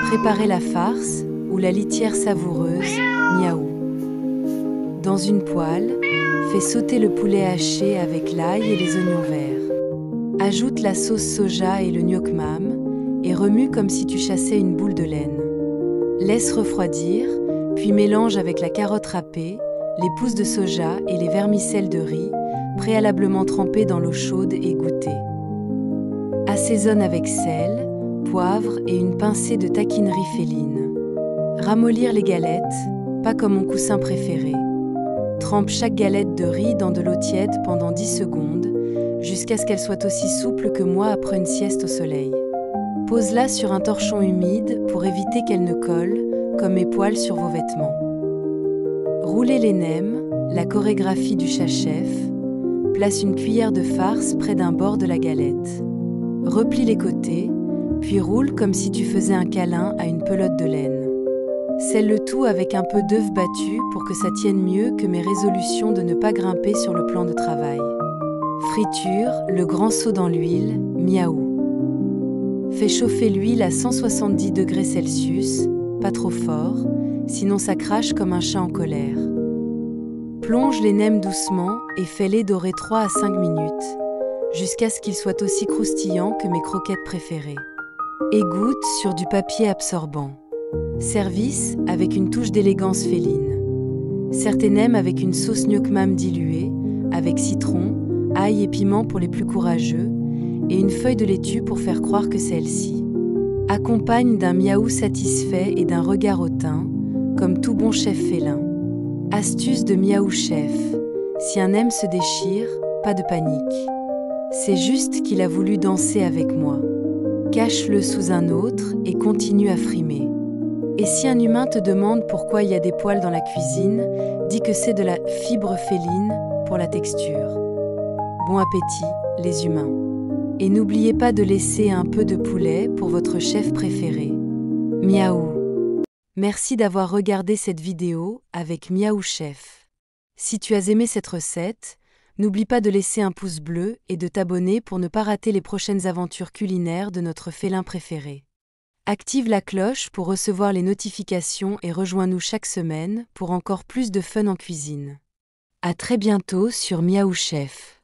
Préparez la farce ou la litière savoureuse, miaou. Dans une poêle, fais sauter le poulet haché avec l'ail et les oignons verts. Ajoute la sauce soja et le gnoc mam et remue comme si tu chassais une boule de laine. Laisse refroidir, puis mélange avec la carotte râpée, les pousses de soja et les vermicelles de riz, préalablement trempées dans l'eau chaude et égouttée. Assaisonne avec sel, poivre et une pincée de taquinerie féline. Ramollir les galettes, pas comme mon coussin préféré. Trempe chaque galette de riz dans de l'eau tiède pendant 10 secondes, jusqu'à ce qu'elle soit aussi souple que moi après une sieste au soleil. Pose-la sur un torchon humide pour éviter qu'elle ne colle, comme mes poils sur vos vêtements. Roulez les nems, la chorégraphie du chat-chef. Place une cuillère de farce près d'un bord de la galette. Replie les côtés, puis roule comme si tu faisais un câlin à une pelote de laine. Scelle le tout avec un peu d'œuf battu pour que ça tienne mieux que mes résolutions de ne pas grimper sur le plan de travail. Friture, le grand saut dans l'huile, miaou. Fais chauffer l'huile à 170 degrés Celsius, pas trop fort, sinon ça crache comme un chat en colère. Plonge les nems doucement et fais-les dorer 3 à 5 minutes, jusqu'à ce qu'ils soient aussi croustillants que mes croquettes préférées. Égoutte sur du papier absorbant. Service avec une touche d'élégance féline. Sers tes nems avec une sauce gnoc mam diluée, avec citron, ail et piment pour les plus courageux, et une feuille de laitue pour faire croire que c'est celle-ci. Accompagne d'un miaou satisfait et d'un regard hautain, comme tout bon chef félin. Astuce de miaou chef. Si un nem se déchire, pas de panique. C'est juste qu'il a voulu danser avec moi. Cache-le sous un autre et continue à frimer. Et si un humain te demande pourquoi il y a des poils dans la cuisine, dis que c'est de la fibre féline pour la texture. Bon appétit, les humains. Et n'oubliez pas de laisser un peu de poulet pour votre chef préféré. Miaou. Merci d'avoir regardé cette vidéo avec Miaou Chef. Si tu as aimé cette recette, n'oublie pas de laisser un pouce bleu et de t'abonner pour ne pas rater les prochaines aventures culinaires de notre félin préféré. Active la cloche pour recevoir les notifications et rejoins-nous chaque semaine pour encore plus de fun en cuisine. À très bientôt sur Miaou Chef.